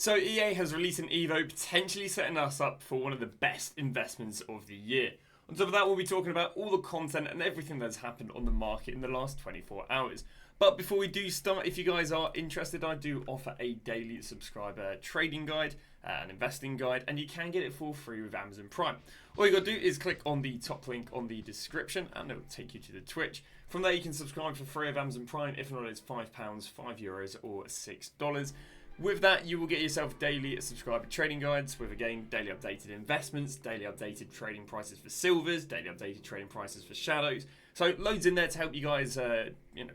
So EA has released an Evo, potentially setting us up for one of the best investments of the year. On top of that, we'll be talking about all the content and everything that's happened on the market in the last 24 hours. But before we do start, if you guys are interested, I do offer a daily subscriber trading guide, an investing guide, and you can get it for free with Amazon Prime. All you got to do is click on the top link on the description and it will take you to the Twitch. From there you can subscribe for free of Amazon Prime. If not, it's £5, €5 or $6. With that, you will get yourself daily subscriber trading guides with, again, daily updated investments, daily updated trading prices for silvers, daily updated trading prices for shadows. So loads in there to help you guys,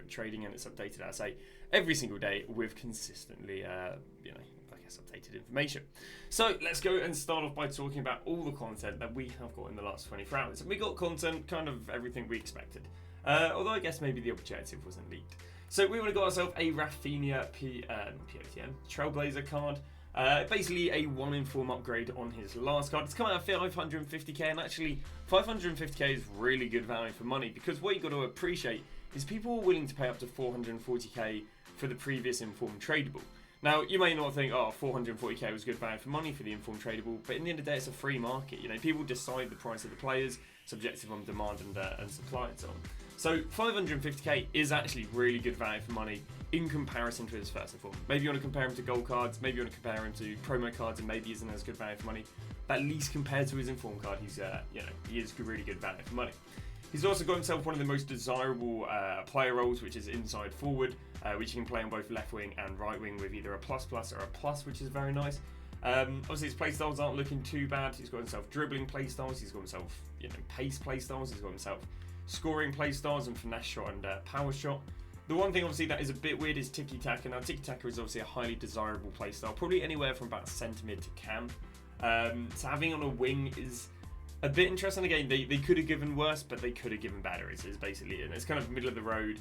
trading, and it's updated, I say, every single day with consistently, updated information. So let's go and start off by talking about all the content that we have got in the last 24 hours. And we got content, kind of everything we expected. Although I guess maybe the objective wasn't leaked. So we would have got ourselves a Raphinha POTM TRAILBLAZER card. Basically a 1 in 4 upgrade on his last card. It's come out at 550k, and actually 550k is really good value for money, because what you got to appreciate is people are willing to pay up to 440k for the previous informed tradable. Now, you may not think, oh, 440k was good value for money for the informed tradable, but in the end of the day, it's a free market. You know, people decide the price of the players, subjective on demand and supply and so on. So 550k is actually really good value for money in comparison to his first inform. Maybe you want to compare him to gold cards, maybe you want to compare him to promo cards, and maybe isn't as good value for money. But at least compared to his inform card, he's he is really good value for money. He's also got himself one of the most desirable player roles, which is inside forward, which you can play on both left wing and right wing with either a plus or a plus, which is very nice. Obviously his playstyles aren't looking too bad. He's got himself dribbling playstyles, he's got himself pace playstyles, he's got himself scoring playstyles and finesse shot and power shot. The one thing obviously that is a bit weird is tiki-taka. Now tiki-taka is obviously a highly desirable playstyle, probably anywhere from about centre mid to cam. So having on a wing is a bit interesting. Again, they could have given worse, but they could have given better. It's basically it. And it's kind of middle of the road.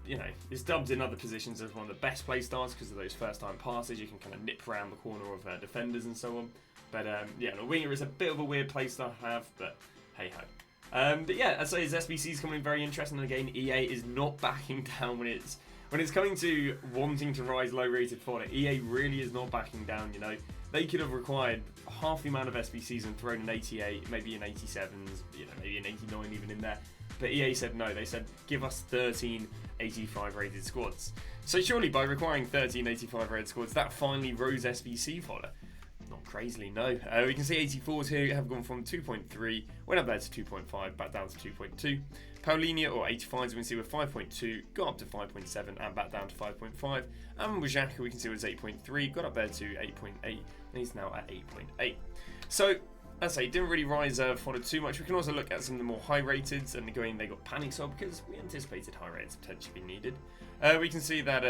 You know, it's dubbed in other positions as one of the best playstyles because of those first time passes. You can kind of nip around the corner of defenders and so on. But yeah, the winger is a bit of a weird playstyle to have, but hey ho. But yeah, I'd say his SBC is coming in very interesting. And again, EA is not backing down when it's coming to wanting to rise low rated fodder. EA really is not backing down. You know, they could have required half the amount of SBCs and thrown an 88, maybe an 87s, maybe an 89 even in there. But EA said no. They said give us 13 85 rated squads. So surely by requiring 13 85 rated squads, that finally rose SBC fodder. Not crazily, no. We can see 84s here have gone from 2.3, went up there to 2.5, back down to 2.2. Paulinho, or 85s, we can see with 5.2, got up to 5.7, and back down to 5.5. And with Xhaka, we can see it was 8.3, got up there to 8.8, and he's now at 8.8. So, as I say, didn't really rise fodder too much. We can also look at some of the more high rateds, and again, they got panic sold because we anticipated high rates potentially being needed. We can see that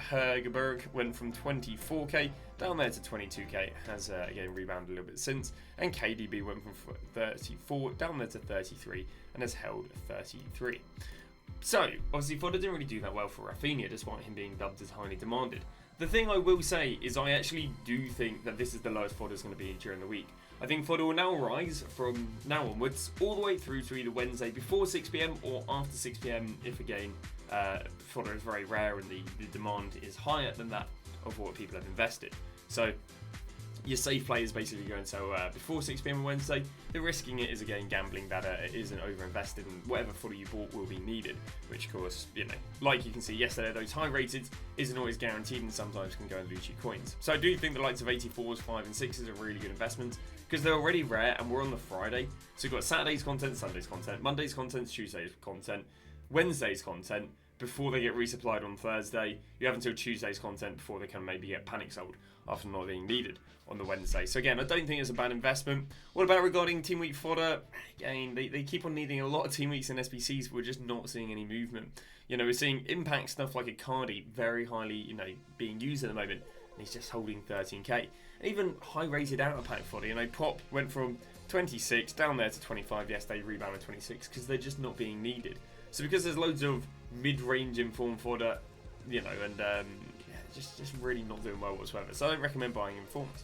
Hergeberg went from 24k down there to 22k, has again rebounded a little bit since, and KDB went from 34 down there to 33 and has held 33. So obviously fodder didn't really do that well for Raphinha, despite him being dubbed as highly demanded. The thing I will say is I actually do think that this is the lowest fodder is going to be during the week. I think fodder will now rise from now onwards all the way through to either Wednesday before 6 PM or after 6 PM if again fodder is very rare and the demand is higher than that of what people have invested. So your safe play is basically going to before 6 PM on Wednesday. The risking it is again gambling that it isn't over-invested and whatever fodder you bought will be needed, which of course, like you can see yesterday, those high rated isn't always guaranteed and sometimes can go and lose you coins. So I do think the likes of 84s, 5 and 6s are really good investments because they're already rare and we're on the Friday. So you've got Saturday's content, Sunday's content, Monday's content, Tuesday's content, Wednesday's content before they get resupplied on Thursday. You have until Tuesday's content before they can maybe get panic sold after not being needed on the Wednesday. So again, I don't think it's a bad investment. What about regarding team week fodder? Again, they keep on needing a lot of team weeks and SBCs. We're just not seeing any movement. We're seeing impact stuff like Icardi very highly, being used at the moment, and he's just holding 13k. And even high rated out of pack fodder, Pop went from 26 down there to 25 yesterday, rebounded 26 because they're just not being needed. So because there's loads of mid-range informed fodder, just really not doing well whatsoever. So I don't recommend buying informs.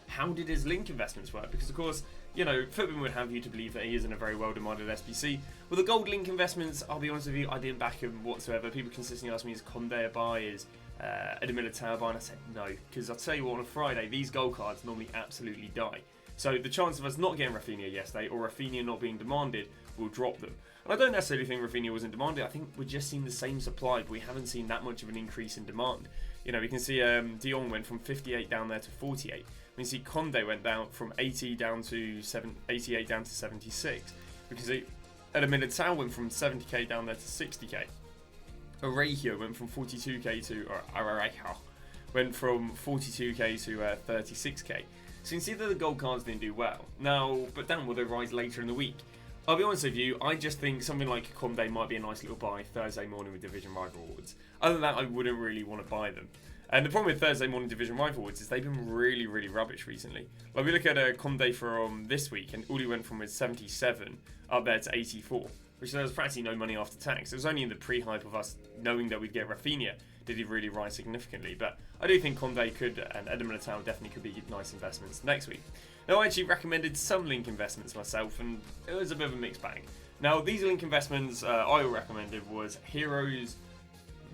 How did his link investments work? Because of course, Footbin would have you to believe that he isn't a very well-demanded SBC. With the gold link investments, I'll be honest with you, I didn't back him whatsoever. People consistently ask me, is Conde a buy? Is Eder Militao buy, and I said no, because I'll tell you what, on a Friday, these gold cards normally absolutely die. So the chance of us not getting Raphinha yesterday, or Raphinha not being demanded, will drop them. And I don't necessarily think Raphinha wasn't demanded. I think we're just seeing the same supply, but we haven't seen that much of an increase in demand. You know, we can see De Jong went from 58 down there to 48. We can see Conde went down from 88 down to 76. We can see Eder Militao went from 70k down there to 60k. Raphinha went from 42k to went from 42k to 36k. So you can see that the gold cards didn't do well. Now, but then will they rise later in the week? I'll be honest with you, I just think something like Conde might be a nice little buy Thursday morning with Division Rival Awards. Other than that, I wouldn't really want to buy them. And the problem with Thursday morning Division Rival Awards is they've been really, really rubbish recently. Like we look at Conde from this week, and all he went from was 77 up there to 84, which there was practically no money after tax. It was only in the pre-hype of us knowing that we'd get Raphinha did he really rise significantly. But I do think Conde could, and Eder Militao definitely could be nice investments next week. Now, I actually recommended some link investments myself, and it was a bit of a mixed bag. Now, these link investments I recommended was Heroes,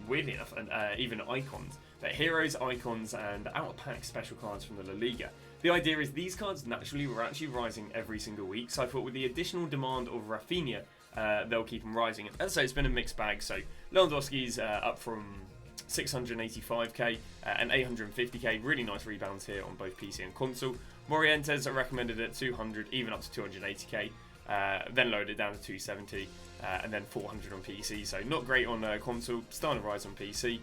weirdly enough, and even Icons. But Heroes, Icons, and out-of-pack special cards from the La Liga. The idea is these cards naturally were actually rising every single week, so I thought with the additional demand of Raphinha, they'll keep them rising. As I say, it's been a mixed bag, so Lewandowski's up from 685k and 850k, really nice rebounds here on both PC and console. Morientes are recommended at 200, even up to 280k, then lowered it down to 270, and then 400 on PC, so not great on console, starting to rise on PC.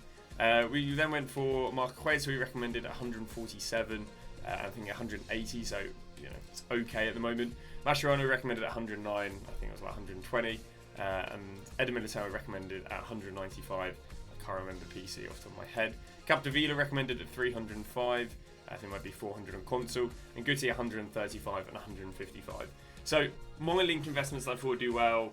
We then went for Marquez, who we recommended at 147, I think 180, so you know it's okay at the moment. Mascherano recommended at 109, I think it was like 120, and Eder Militao recommended at 195. I can't remember PC off the top of my head. Capdevila recommended at 305. I think it might be 400 on console. And Guti 135 and 155. So my link investments that I thought would do well,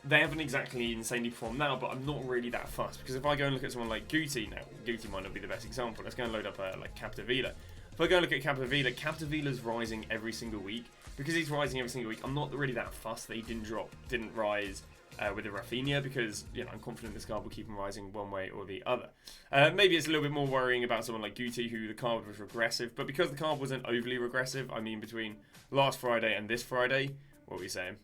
they haven't exactly insanely performed now, but I'm not really that fussed. Because if I go and look at someone like Guti, now Guti might not be the best example. Let's go and load up like Capdevila. If I go and look at Capdevila, Capdevila's rising every single week. Because he's rising every single week, I'm not really that fussed that he didn't rise with the Raphinha, because you know I'm confident this card will keep him rising one way or the other. Maybe it's a little bit more worrying about someone like Guti, who the card was regressive, but because the card wasn't overly regressive, I mean between last Friday and this Friday, what are we saying?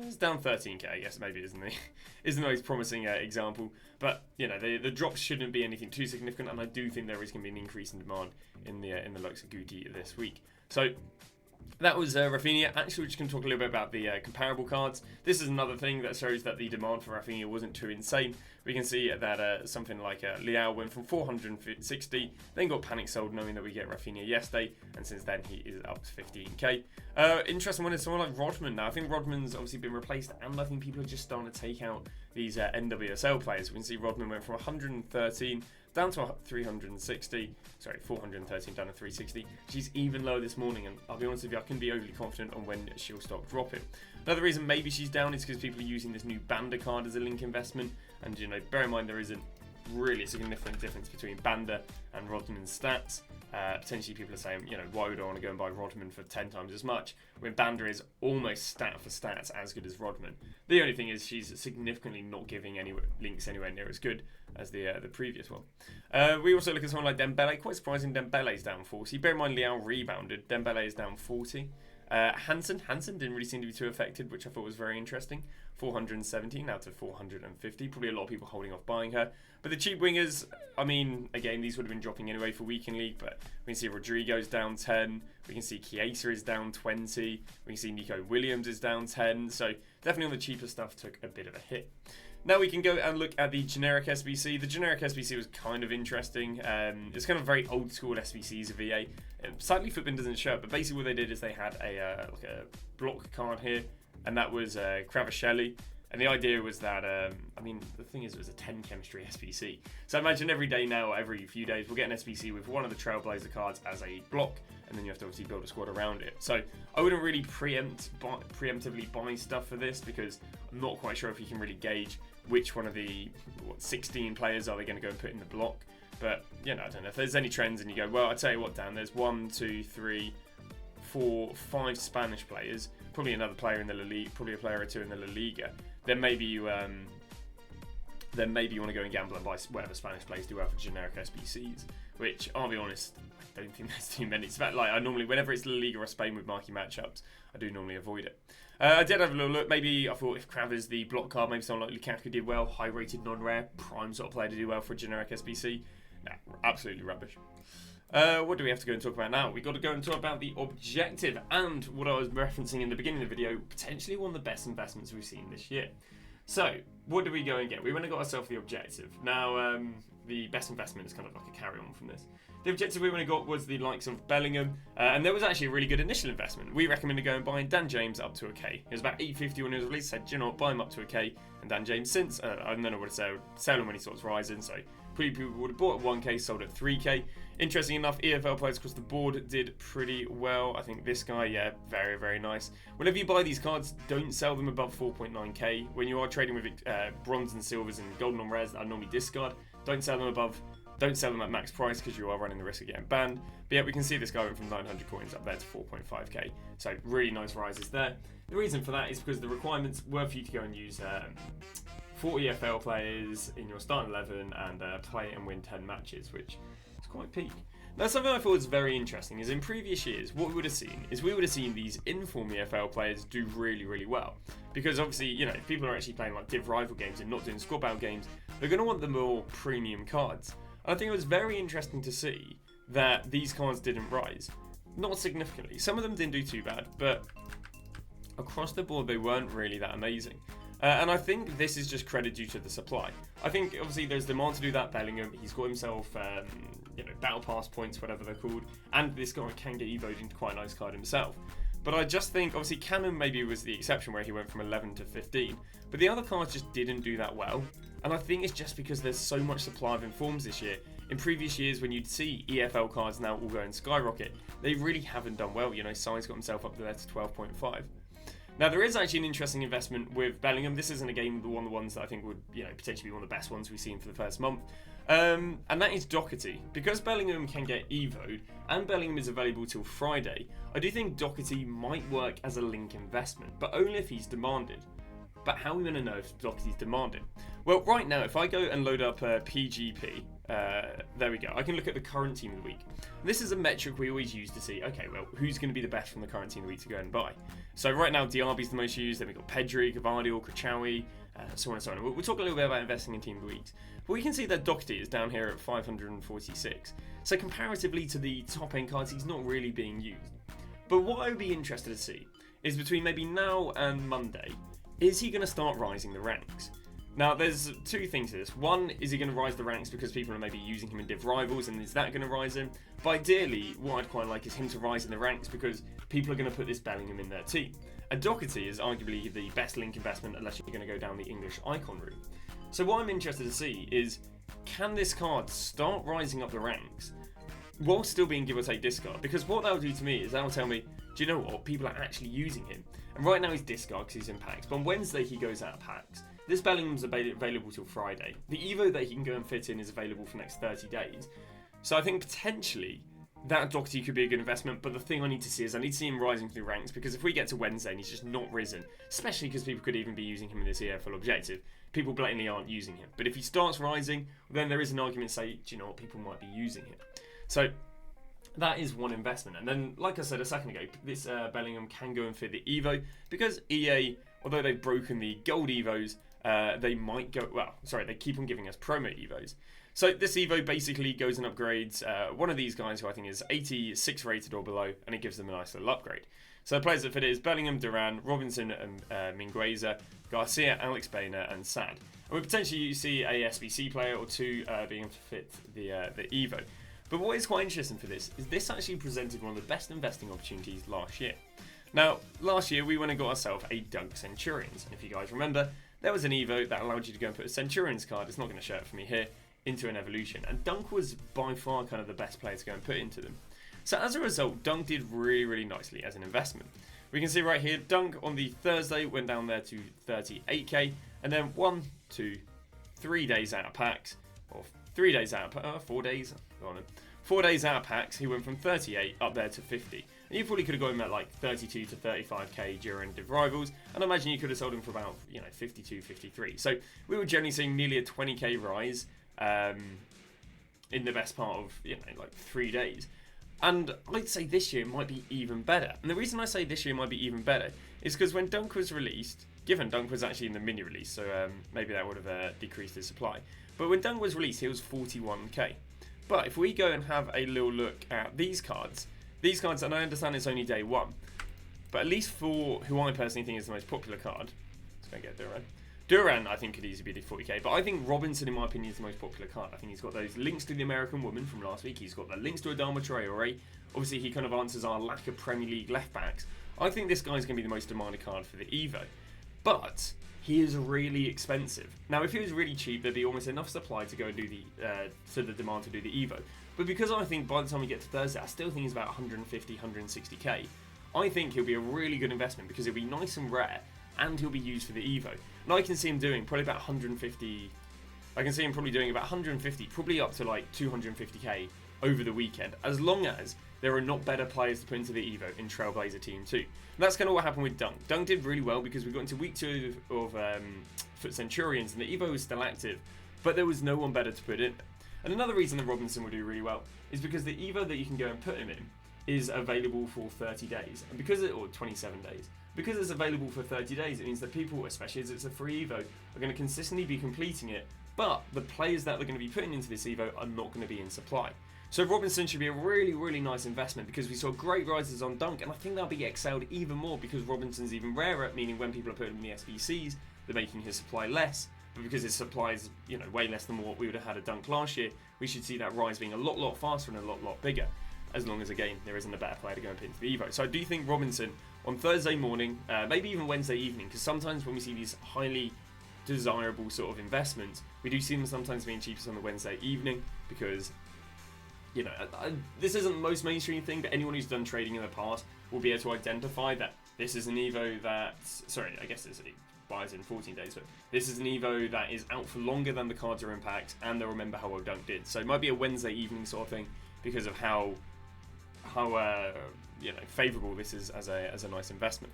It's down 13k, I guess maybe isn't the most promising example, but you know the drops shouldn't be anything too significant, and I do think there is going to be an increase in demand in the likes of Guti this week. So that was Raphinha. Actually, we're just going to talk a little bit about the comparable cards. This is another thing that shows that the demand for Raphinha wasn't too insane. We can see that something like Leao went from 460, then got panic sold knowing that we get Raphinha yesterday, and since then he is up to 15k. Interesting one is someone like Rodman now. I think Rodman's obviously been replaced, and I think people are just starting to take out these NWSL players. We can see Rodman went from 113 down to 360, sorry, 413 down to 360. She's even lower this morning, and I'll be honest with you, I couldn't be overly confident on when she'll stop dropping. Another reason maybe she's down is because people are using this new Banda card as a link investment, and you know, bear in mind there isn't really a significant difference between Banda and Rodman's stats. Potentially people are saying, you know, why would I want to go and buy Rodman for 10 times as much when Banda is almost stat for stats as good as Rodman. The only thing is she's significantly not giving any links anywhere near as good as the previous one. We also look at someone like Dembele. Quite surprising, Dembele's down 40. Bear in mind Leao rebounded. Dembele is down 40. Hansen didn't really seem to be too affected, which I thought was very interesting. 470 now to 450. Probably a lot of people holding off buying her. But the cheap wingers, I mean, again, these would have been dropping anyway for Weekend League, but we can see Rodrigo's down 10. We can see Chiesa is down 20. We can see Nico Williams is down 10. So definitely on the cheaper stuff took a bit of a hit. Now we can go and look at the generic SBC. The generic SBC was kind of interesting. It's kind of very old school SBCs of VA. Sadly, Footbin doesn't show it, but basically what they did is they had like a block card here, and that was Cravascelli. And the idea was that, I mean, the thing is, it was a 10 chemistry SBC. So imagine every day now, every few days, we'll get an SBC with one of the Trailblazer cards as a block, and then you have to obviously build a squad around it. So I wouldn't really preemptively buy stuff for this, because I'm not quite sure if you can really gauge which one of the 16 players are they going to go and put in the block. But, you know, I don't know if there's any trends and you go, well, I'll tell you what, Dan, there's 1, 2, 3, 4, 5 Spanish players, probably another player in the La Liga, probably a player or two in the La Liga. Then maybe you then maybe you want to go and gamble and buy whatever Spanish players do well for generic SBCs, which, I'll be honest, I don't think there's too many. It's about, like, I normally, whenever it's La Liga or Spain with marquee matchups, I do normally avoid it. I did have a little look. Maybe I thought if Kravis, the block card, maybe someone like Lukaku did well, high-rated, non-rare, prime sort of player to do well for a generic SBC. Nah, absolutely rubbish. What do we have to go and talk about now? We've got to go and talk about the objective and what I was referencing in the beginning of the video, potentially one of the best investments we've seen this year. So, what do we go and get? We went and got ourselves the objective. Now, the best investment is kind of like a carry-on from this. The objective we went and got was the likes of Bellingham, and there was actually a really good initial investment. We recommended going buying Dan James up to a K. It was about 850 when it was released, said, do you know what, buy him up to a K, and Dan James since, I don't know what to sell him when he starts rising, so pretty people would have bought at 1K, sold at 3K. Interesting enough, EFL players across the board did pretty well. I think this guy, yeah, very, very nice. Whenever you buy these cards, don't sell them above 4.9K. When you are trading with bronze and silvers and golden on rares that I normally discard, don't sell them at max price because you are running the risk of getting banned. But yeah, we can see this guy went from 900 coins up there to 4.5K. So really nice rises there. The reason for that is because the requirements were for you to go and use 4 EFL players in your starting 11 and play and win 10 matches, which is quite peak. Now, something I thought was very interesting is in previous years, what we would have seen is these inform EFL players do really, really well. Because obviously, you know, if people are actually playing like div rival games and not doing squad battle games, they're going to want the more premium cards. And I think it was very interesting to see that these cards didn't rise. Not significantly. Some of them didn't do too bad, but across the board, they weren't really that amazing. And I think this is just credit due to the supply. I think obviously there's demand to do that. Bellingham, he's got himself, battle pass points, whatever they're called, and this guy can get evoed into quite a nice card himself. But I just think, obviously, Cannon maybe was the exception where he went from 11 to 15, but the other cards just didn't do that well. And I think it's just because there's so much supply of informs this year. In previous years, when you'd see EFL cards now all go and skyrocket, they really haven't done well. You know, Sai's got himself up there to 12.5. Now, there is actually an interesting investment with Bellingham. This isn't a game, one of the ones that I think would, potentially be one of the best ones we've seen for the first month. And that is Doherty. Because Bellingham can get evoed, and Bellingham is available till Friday, I do think Doherty might work as a link investment, but only if he's demanded. But how are we going to know if Doherty's demanded? Well, right now, if I go and load up PGP, there we go. I can look at the current team of the week. This is a metric we always use to see, okay, well, who's going to be the best from the current team of the week to go and buy? So right now, Diaby's the most used. Then we've got Pedri, Gvardiol, Krachawi, so on and so on. We'll talk a little bit about investing in team of the weeks. But we can see that Doherty is down here at 546. So comparatively to the top end cards, he's not really being used. But what I would be interested to see is between maybe now and Monday, is he going to start rising the ranks? Now, there's two things to this. One, is he going to rise the ranks because people are maybe using him in div rivals, and is that going to rise him? But ideally, what I'd quite like is him to rise in the ranks because people are going to put this Bellingham in their team. And Doherty is arguably the best link investment unless you're going to go down the English icon route. So what I'm interested to see is, can this card start rising up the ranks while still being give or take discard? Because what that will do to me is that will tell me, do you know what? People are actually using him. And right now he's discard because he's in packs. But on Wednesday he goes out of packs. This Bellingham's available till Friday. The Evo that he can go and fit in is available for the next 30 days. So I think potentially that Doherty could be a good investment. But the thing I need to see is I need to see him rising through ranks. Because if we get to Wednesday and he's just not risen, especially because people could even be using him in this EFL objective, people blatantly aren't using him. But if he starts rising, then there is an argument to say, do you know what, people might be using him. So that is one investment. And then, like I said a second ago, this Bellingham can go and fit the Evo because EA, although they've broken the gold Evos, they might go, they keep on giving us promo Evos. So this Evo basically goes and upgrades one of these guys who I think is 86 rated or below, and it gives them a nice little upgrade. So the players that fit it is Bellingham, Duran, Robinson, Mingueza, Garcia, Alex Bainer, and Sad. And we potentially see a SBC player or two being able to fit the Evo. But what is quite interesting for this is this actually presented one of the best investing opportunities last year. Now, last year we went and got ourselves a Dunk Centurions. And if you guys remember, there was an Evo that allowed you to go and put a Centurions card, it's not going to show it for me here, into an evolution. And Dunk was by far kind of the best player to go and put into them. So as a result, Dunk did really, really nicely as an investment. We can see right here, Dunk on the Thursday went down there to 38k, and then 1, 2, 3 days out of packs, or 3 days out of 4 days, go on then. 4 days out of packs, he went from 38 up there to 50. And you probably could have got him at like 32 to 35k during div rivals, and I imagine you could have sold him for about 52, 53. So we were generally seeing nearly a 20k rise in the best part of like 3 days. And I'd say this year might be even better. And the reason I say this year might be even better is because when Dunk was released, given Dunk was actually in the mini release, so maybe that would have decreased his supply. But when Dunk was released, he was 41k. But if we go and have a little look at these cards, and I understand it's only day one, but at least for who I personally think is the most popular card, let's go and get Duran. Duran, I think, could easily be the 40k, but I think Robinson, in my opinion, is the most popular card. I think he's got those links to the American woman from last week. He's got the links to Adama Traore. Obviously, he kind of answers our lack of Premier League left backs. I think this guy's going to be the most demanded card for the Evo. But he is really expensive. Now, if he was really cheap, there'd be almost enough supply to go and do the demand to do the Evo. But because I think by the time we get to Thursday, I still think he's about 150, 160k. I think he'll be a really good investment because he'll be nice and rare, and he'll be used for the Evo. And I can see him doing probably about 150. I can see him probably doing about 150, probably up to like 250k over the weekend, as long as there are not better players to put into the Evo in Trailblazer Team 2. And that's kind of what happened with Dunk. Dunk did really well because we got into week 2 of Foot Centurions, and the Evo was still active, but there was no one better to put in. And another reason that Robinson will do really well is because the Evo that you can go and put him in is available for 30 days, and or 27 days. Because it's available for 30 days, it means that people, especially as it's a free Evo, are going to consistently be completing it, but the players that they're going to be putting into this Evo are not going to be in supply. So Robinson should be a really, really nice investment because we saw great rises on Dunk, and I think that'll be excelled even more because Robinson's even rarer, meaning when people are putting him in the SBCs, they're making his supply less. But because his supply is way less than what we would have had at Dunk last year, we should see that rise being a lot faster and a lot bigger, as long as, again, there isn't a better player to go and put into the Evo. So I do think Robinson on Thursday morning, maybe even Wednesday evening, because sometimes when we see these highly desirable sort of investments, we do see them sometimes being cheapest on the Wednesday evening because, this isn't the most mainstream thing, but anyone who's done trading in the past will be able to identify that this is an Evo I guess it buys in 14 days, but this is an Evo that is out for longer than the cards are in packs, and they'll remember how well Dunk did. So it might be a Wednesday evening sort of thing because of how favourable this is as a nice investment.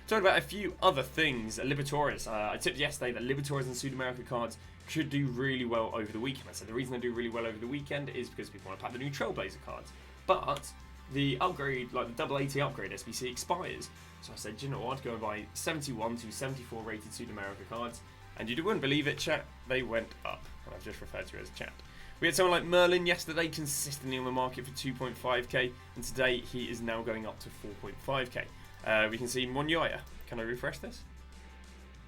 Talking about a few other things, Libertadores. I tipped yesterday that Libertadores and Sud America cards should do really well over the weekend. I said the reason they do really well over the weekend is because people want to pack the new Trailblazer cards. But the upgrade, like the double 80 upgrade SBC expires. So I said, I'd go and buy 71 to 74 rated Sud America cards. And you wouldn't believe it, chat, they went up. And I've just referred to it as chat. We had someone like Merlin yesterday consistently on the market for 2.5k, and today he is now going up to 4.5k. We can see Monyoya. Can I refresh this?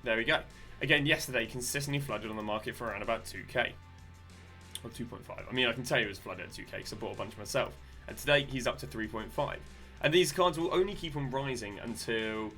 There we go. Again, yesterday consistently flooded on the market for around about 2k. Or 2.5. I mean, I can tell you it was flooded at 2k because I bought a bunch myself. And today he's up to 3.5. And these cards will only keep on rising until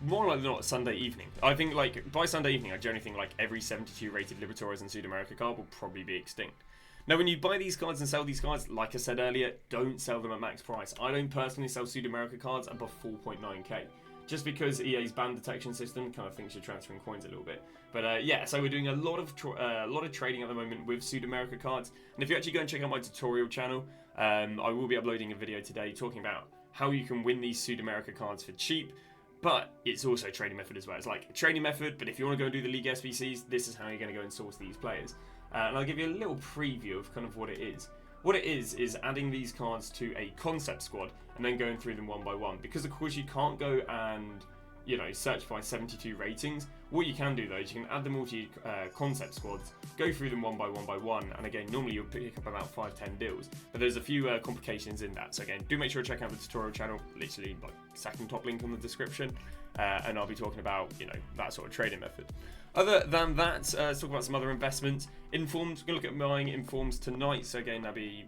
more likely than not Sunday evening. I think by Sunday evening, I generally think every 72 rated Libertadores and Sud America card will probably be extinct. Now, when you buy these cards and sell these cards, like I said earlier, don't sell them at max price. I don't personally sell Sud America cards above 4.9k. Just because EA's ban detection system kind of thinks you're transferring coins a little bit. But yeah, so we're doing a lot of trading at the moment with Sud America cards. And if you actually go and check out my tutorial channel, I will be uploading a video today talking about how you can win these Sud America cards for cheap. But it's also a trading method as well. It's like a trading method, but if you want to go and do the League SBCs, this is how you're going to go and source these players. And I'll give you a little preview of kind of what it is. What it is adding these cards to a concept squad and then going through them one by one. Because of course you can't go and search by 72 ratings. What you can do though is you can add them all to your concept squads, go through them one by one, and again normally you'll pick up about 5-10 deals. But there's a few complications in that. So again, do make sure to check out the tutorial channel, literally second top link on the description, and I'll be talking about that sort of trading method. Other than that, let's talk about some other investments. Informs, we're going to look at buying Informs tonight. So again, that'll be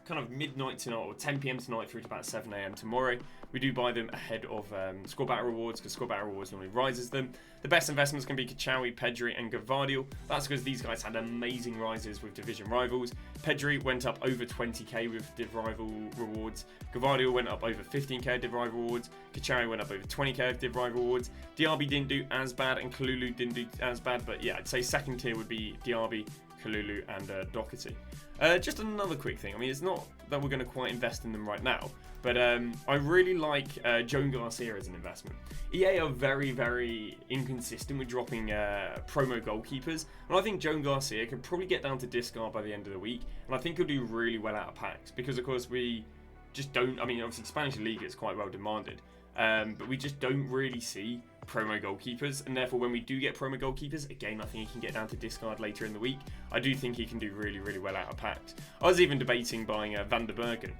kind of midnight tonight or 10 PM tonight through to about 7 AM tomorrow. We do buy them ahead of Score Battle Rewards because Score Battle Rewards normally rises them. The best investments can be Kachawi, Pedri and Gavardiol. That's because these guys had amazing rises with division rivals. Pedri went up over 20k with Div Rival rewards. Gavardiol went up over 15k of Div Rival rewards. Kachawi went up over 20k of Div Rival rewards. Diaby didn't do as bad and Kalulu didn't do as bad, but yeah, I'd say second tier would be Diaby, Kalulu and Doherty. Just another quick thing. I mean, it's not that we're going to quite invest in them right now. But I really like Joan Garcia as an investment. EA are very, very inconsistent with dropping promo goalkeepers. And I think Joan Garcia can probably get down to discard by the end of the week. And I think he'll do really well out of packs. Because, of course, we just don't... I mean, obviously, Spanish Liga is quite well demanded. But we just don't really see promo goalkeepers, and therefore when we do get promo goalkeepers, again I think he can get down to discard later in the week. I do think he can do really, really well out of packs. I was even debating buying Van Bruggen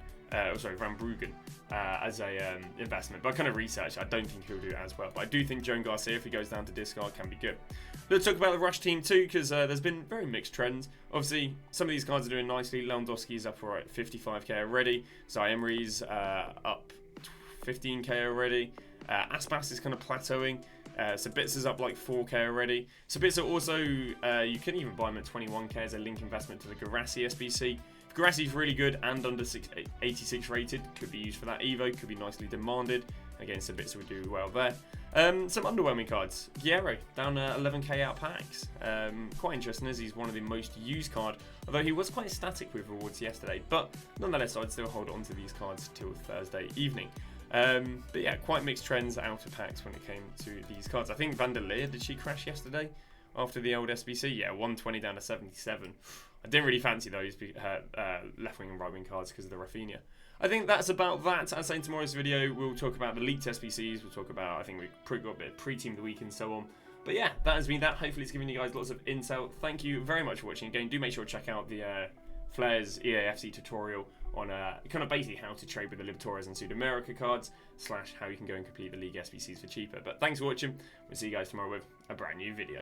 as a investment, but I kind of researched, I don't think he'll do as well, but I do think Joan Garcia, if he goes down to discard, can be good. Let's talk about the Rush team too, because there's been very mixed trends. Obviously, some of these cards are doing nicely. Lewandowski's up for 55k already, Zaire Emery's up 15k already. Aspas is kind of plateauing. Sabitza's up like 4k already. Sabitza also, you can even buy him at 21k as a link investment to the Raphinha SBC. If Garassi's really good and under 86 rated, could be used for that Evo, could be nicely demanded. Again, Sabitza would do well there. Some underwhelming cards. Guerrero, down 11k out packs. Quite interesting as he's one of the most used card, although he was quite static with rewards yesterday. But nonetheless, I'd still hold on to these cards till Thursday evening. But yeah, quite mixed trends out of packs when it came to these cards. I think Van der Leer, did she crash yesterday after the old SBC? Yeah, 120 down to 77. I didn't really fancy those left wing and right wing cards because of the Raphinha. I think that's about that. As I say in tomorrow's video, we'll talk about the leaked SBCs. We'll talk about, I think we've got a bit of pre-team the week and so on. But yeah, that has been that. Hopefully it's given you guys lots of intel. Thank you very much for watching. Again, do make sure to check out the FLAIR's eafc tutorial on kind of basically how to trade with the Libertadores and Sud America cards, / how you can go and complete the League SBCs for cheaper. But thanks for watching. We'll see you guys tomorrow with a brand new video.